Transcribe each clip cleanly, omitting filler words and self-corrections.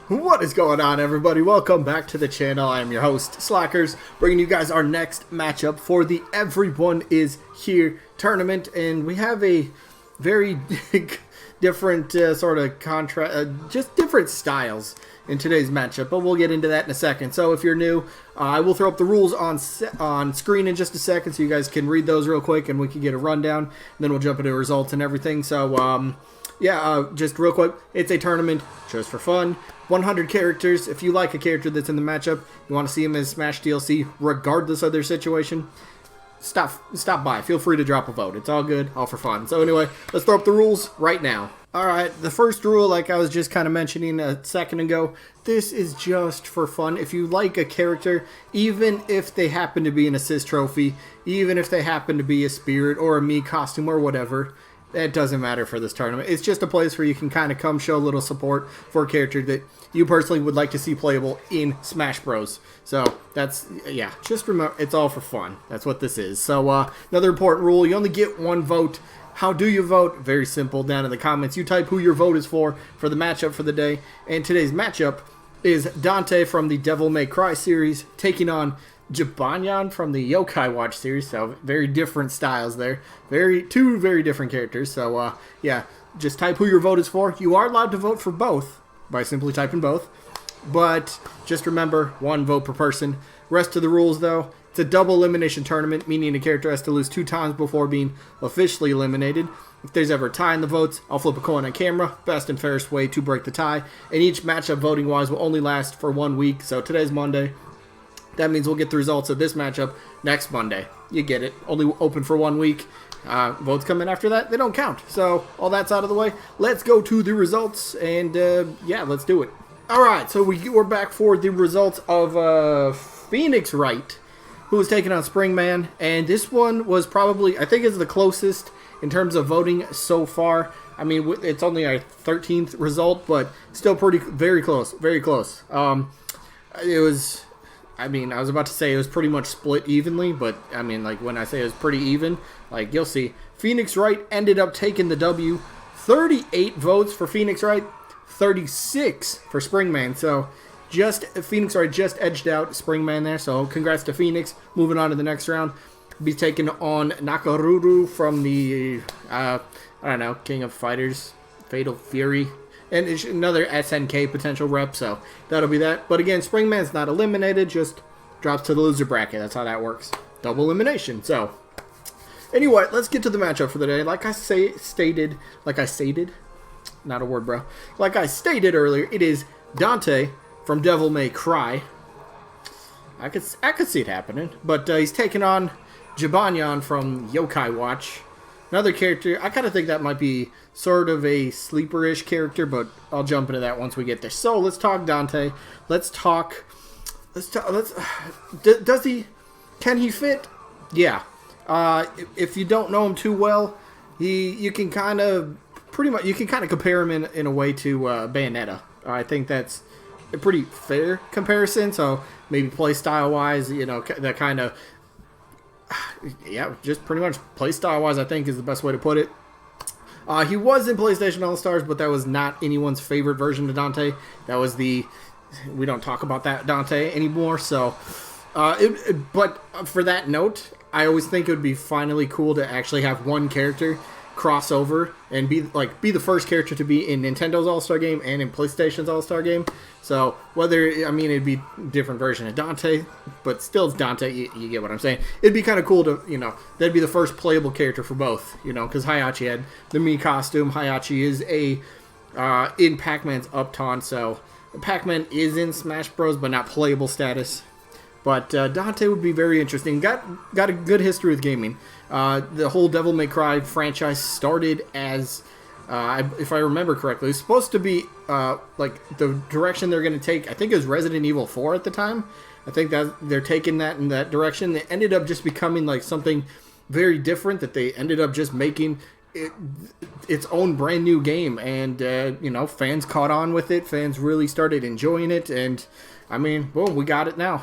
What is going on, everybody? Welcome back to the channel. I am your host, Slackerz, bringing you guys our next matchup for the Everyone is Here tournament. And we have a very different sort of just different styles in today's matchup, but we'll get into that in a second. So if you're new, I will throw up the rules on screen in just a second so you guys can read those real quick and we can get a rundown. And then we'll jump into results and everything. So, just real quick, it's a tournament just for fun. 100 characters. If you like a character that's in the matchup, you want to see him as Smash DLC, regardless of their situation, stop by. Feel free to drop a vote. It's all good, all for fun. So anyway, let's throw up the rules right now. Alright, the first rule, like I was just kind of mentioning a second ago, this is just for fun. If you like a character, even if they happen to be an assist trophy, even if they happen to be a spirit or a Mii costume or whatever, it doesn't matter for this tournament. It's just a place where you can kind of come show a little support for a character that you personally would like to see playable in Smash Bros. So that's, yeah, just remember, it's all for fun. That's what this is. So another important rule, you only get one vote. How do you vote? Very simple. Down in the comments, you type who your vote is for the matchup for the day. And today's matchup is Dante from the Devil May Cry series taking on Jibanyan from the Yokai Watch series. So very different styles there. Two very different characters. So yeah, just type who your vote is for. You are allowed to vote for both by simply typing both. But just remember, one vote per person. Rest of the rules though, it's a double elimination tournament, meaning a character has to lose 2 times before being officially eliminated. If there's ever a tie in the votes, I'll flip a coin on camera. Best and fairest way to break the tie. And each matchup voting-wise will only last for 1 week. So today's Monday. That means we'll get the results of this matchup next Monday. You get it. Only open for 1 week. Votes come in after that, they don't count. So all that's out of the way. Let's go to the results. And yeah, let's do it. Alright, so we're back for the results of Phoenix Wright, who was taking on Springman, and this one was probably, I think, is the closest in terms of voting so far. I mean, it's only our 13th result, but still very close, very close. It was, I mean, I was about to say it was pretty much split evenly, but I mean, like, when I say it was pretty even, like, you'll see. Phoenix Wright ended up taking the W. 38 votes for Phoenix Wright, 36 for Springman, so Phoenix Wright just edged out Springman there, so congrats to Phoenix. Moving on to the next round, be taking on Nakaruru from the, I don't know, King of Fighters, Fatal Fury, and it's another SNK potential rep, so that'll be that. But again, Springman's not eliminated, just drops to the loser bracket. That's how that works. Double elimination, so. Anyway, let's get to the matchup for the day. Like I stated, not a word, bro. Like I stated earlier, it is Dante from Devil May Cry. I could see it happening, but he's taking on Jibanyan from Yokai Watch. Another character, I kind of think that might be sort of a sleeper-ish character, but I'll jump into that once we get there. So let's talk Dante. Can he fit? Yeah. If you don't know him too well, you can kind of compare him in a way to Bayonetta. I think that's a pretty fair comparison. So maybe play style wise, you know, that kind of, yeah, just pretty much play style wise, I think is the best way to put it. He was in PlayStation All-Stars, but that was not anyone's favorite version of Dante. That was we don't talk about that Dante anymore. So, but for that note, I always think it would be finally cool to actually have one character crossover and be the first character to be in Nintendo's All-Star Game and in PlayStation's All-Star Game. So whether, I mean, it'd be a different version of Dante, but still it's Dante, you get what I'm saying. It'd be kind of cool to, you know, that'd be the first playable character for both, you know, because Hayachi had the Mii costume. Hayachi is in Pac-Man's up taunt, so Pac-Man is in Smash Bros, but not playable status. But Dante would be very interesting. Got a good history with gaming. The whole Devil May Cry franchise started as, if I remember correctly, it's supposed to be like the direction they're going to take. I think it was Resident Evil 4 at the time. I think that they're taking that in that direction. They ended up just becoming like something very different. That they ended up just making its own brand new game, and you know, fans caught on with it. Fans really started enjoying it, and I mean, boom, we got it now.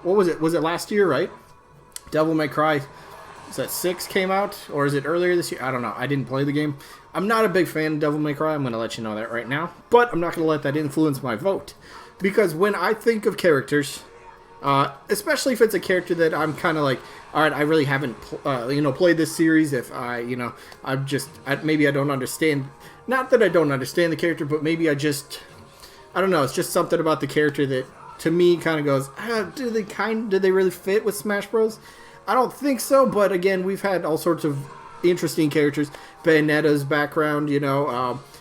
What was it? Was it last year, right? Devil May Cry is that 6 came out, or is it earlier this year? I don't know. I didn't play the game. I'm not a big fan of Devil May Cry. I'm going to let you know that right now. But I'm not going to let that influence my vote. Because when I think of characters, especially if it's a character that I'm kind of like, all right, I really haven't, played this series. If maybe I don't understand. Not that I don't understand the character, but maybe I don't know. It's just something about the character that, to me, kind of goes, do they really fit with Smash Bros? I don't think so, but again, we've had all sorts of interesting characters. Bayonetta's background,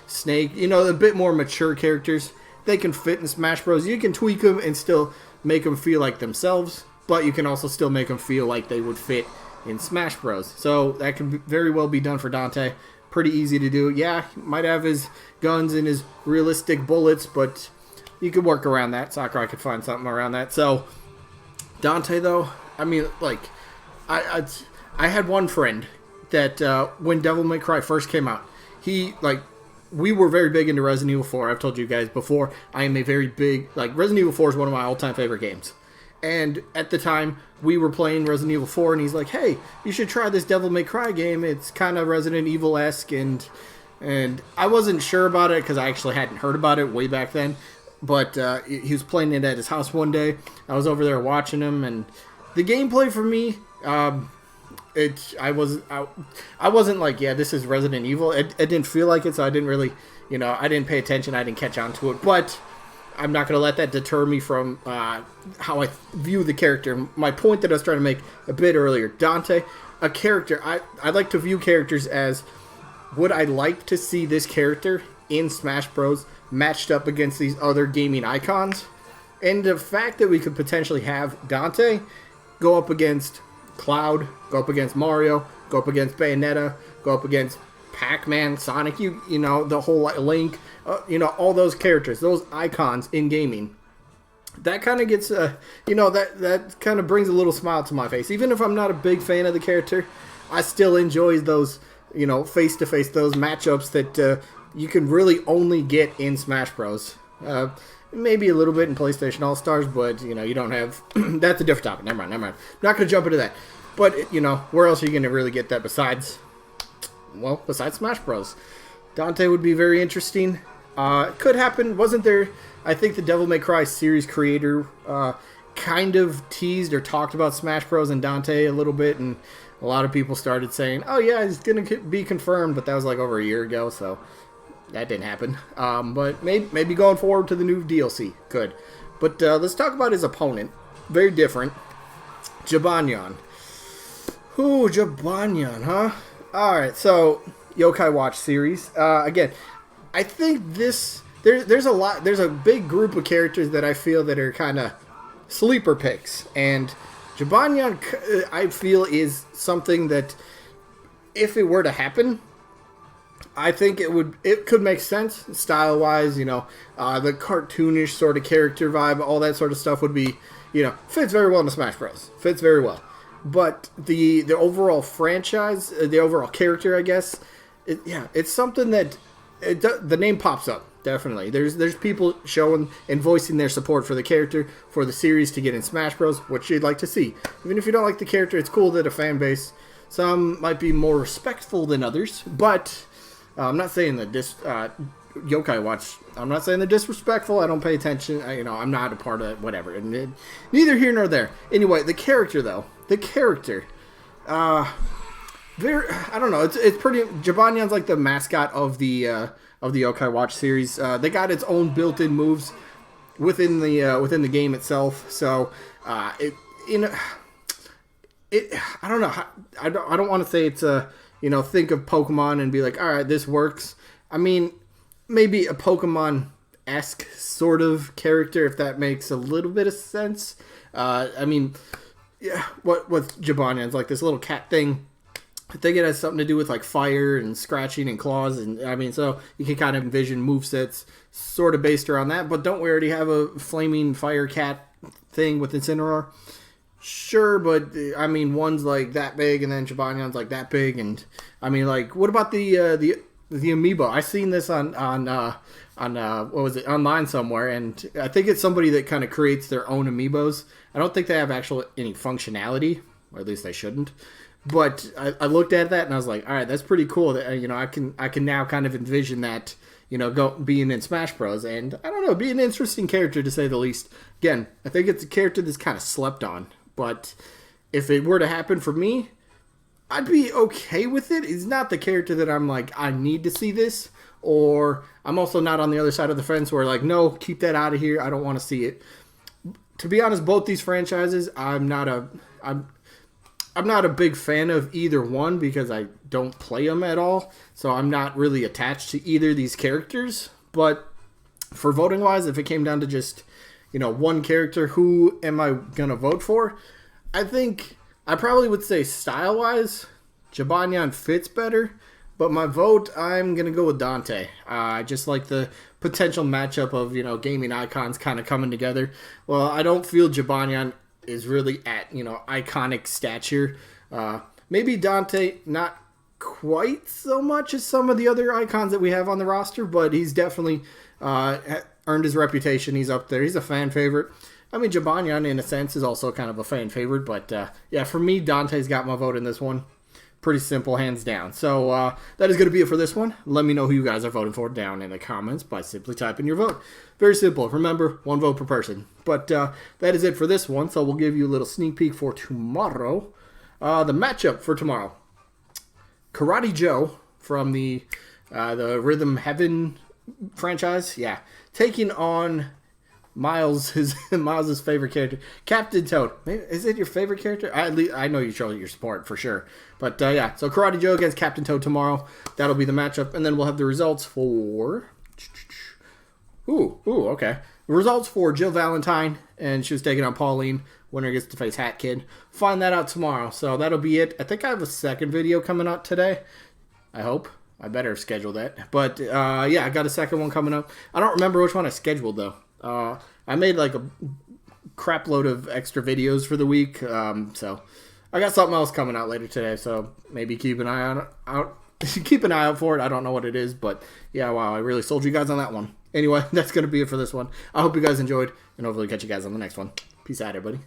Snake, a bit more mature characters. They can fit in Smash Bros. You can tweak them and still make them feel like themselves, but you can also still make them feel like they would fit in Smash Bros. So that can very well be done for Dante. Pretty easy to do. Yeah, he might have his guns and his realistic bullets, but you could work around that. Sakurai could find something around that. So Dante, though, I mean, like, I had one friend that when Devil May Cry first came out, we were very big into Resident Evil 4. I've told you guys before, I am a very big, Resident Evil 4 is one of my all-time favorite games. And at the time, we were playing Resident Evil 4, and he's like, hey, you should try this Devil May Cry game. It's kind of Resident Evil-esque, and I wasn't sure about it because I actually hadn't heard about it way back then. But he was playing it at his house one day. I was over there watching him, and the gameplay for me, I wasn't like, yeah, this is Resident Evil. It didn't feel like it, so I didn't really, I didn't pay attention. I didn't catch on to it. But I'm not going to let that deter me from how I view the character. My point that I was trying to make a bit earlier, Dante, a character, I like to view characters as, would I like to see this character in Smash Bros. Matched up against these other gaming icons? And the fact that we could potentially have Dante go up against Cloud, go up against Mario, go up against Bayonetta, go up against Pac-Man, Sonic, the whole Link, all those characters, those icons in gaming. That kind of gets, that kind of brings a little smile to my face. Even if I'm not a big fan of the character, I still enjoy those, face-to-face, those matchups that you can really only get in Smash Bros. Maybe a little bit in PlayStation All-Stars, but, you don't have... That's a different topic. Never mind. I'm not going to jump into that. But, where else are you going to really get that besides Smash Bros? Dante would be very interesting. Could happen. Wasn't there... I think the Devil May Cry series creator kind of teased or talked about Smash Bros. And Dante a little bit, and a lot of people started saying, oh, yeah, it's going to be confirmed, but that was like over a year ago, so... That didn't happen. But maybe going forward to the new DLC. Could. But let's talk about his opponent. Very different. Jibanyan. Ooh, Jibanyan, huh? Alright, so Yokai Watch series. Again, I think there's a big group of characters that I feel that are kind of sleeper picks. And Jibanyan, I feel, is something that, if it were to happen, I think it could make sense style-wise, the cartoonish sort of character vibe, all that sort of stuff would be, fits very well into Smash Bros. Fits very well. But the overall franchise, the overall character, I guess, it's something that the name pops up, definitely. There's people showing and voicing their support for the character, for the series to get in Smash Bros, which you'd like to see. Even if you don't like the character, it's cool that a fan base, some might be more respectful than others, but... I'm not saying that Yokai Watch, I'm not saying they're disrespectful. I don't pay attention. I'm not a part of it, whatever. And neither here nor there. Anyway, the character, though. The character. I don't know. It's pretty... Jibanyan's like the mascot of the Yokai Watch series. They got its own built-in moves within the game itself. So, I don't know. I don't want to say it's a... think of Pokemon and be like, all right, this works. I mean, maybe a Pokemon-esque sort of character, if that makes a little bit of sense. I mean, yeah, what Jibanyan's like this little cat thing. I think it has something to do with like fire and scratching and claws, and I mean, so you can kind of envision movesets sort of based around that. But don't we already have a flaming fire cat thing with Incineroar? Sure, but I mean, one's like that big, and then Jibanyan's like that big, and I mean, like, what about the amiibo? I seen this on what was it, online somewhere, and I think it's somebody that kind of creates their own amiibos. I don't think they have any functionality, or at least they shouldn't. But I looked at that and I was like, all right, that's pretty cool. That I can now kind of envision that being in Smash Bros. And I don't know, be an interesting character to say the least. Again, I think it's a character that's kind of slept on. But if it were to happen for me, I'd be okay with it. He's not the character that I'm like, I need to see this. Or I'm also not on the other side of the fence where like, no, keep that out of here. I don't want to see it. To be honest, both these franchises, I'm not a big fan of either one because I don't play them at all. So I'm not really attached to either of these characters. But for voting wise, if it came down to just, one character, who am I going to vote for? I think I probably would say style wise, Jibanyan fits better. But my vote, I'm going to go with Dante. I just like the potential matchup of, gaming icons kind of coming together. Well, I don't feel Jibanyan is really at, iconic stature. Maybe Dante, not quite so much as some of the other icons that we have on the roster, but he's definitely earned his reputation. He's up there. He's a fan favorite. I mean, Jibanyan, in a sense, is also kind of a fan favorite. But, yeah, for me, Dante's got my vote in this one. Pretty simple, hands down. So that is going to be it for this one. Let me know who you guys are voting for down in the comments by simply typing your vote. Very simple. Remember, one vote per person. But that is it for this one. So we'll give you a little sneak peek for tomorrow. The matchup for tomorrow. Karate Joe from the Rhythm Heaven franchise. Yeah. Taking on Miles's favorite character, Captain Toad. Is it your favorite character? I know you show your support for sure. But yeah, so Karate Joe against Captain Toad tomorrow. That'll be the matchup, and then we'll have the results for. Okay. The results for Jill Valentine, and she was taking on Pauline. Winner gets to face Hat Kid. Find that out tomorrow. So that'll be it. I think I have a second video coming out today. I hope. I better schedule that. But yeah, I got a second one coming up. I don't remember which one I scheduled though. I made like a crap load of extra videos for the week, so I got something else coming out later today. So maybe keep an eye out for it. I don't know what it is, but yeah, wow, I really sold you guys on that one. Anyway, that's gonna be it for this one. I hope you guys enjoyed, and hopefully catch you guys on the next one. Peace out, everybody.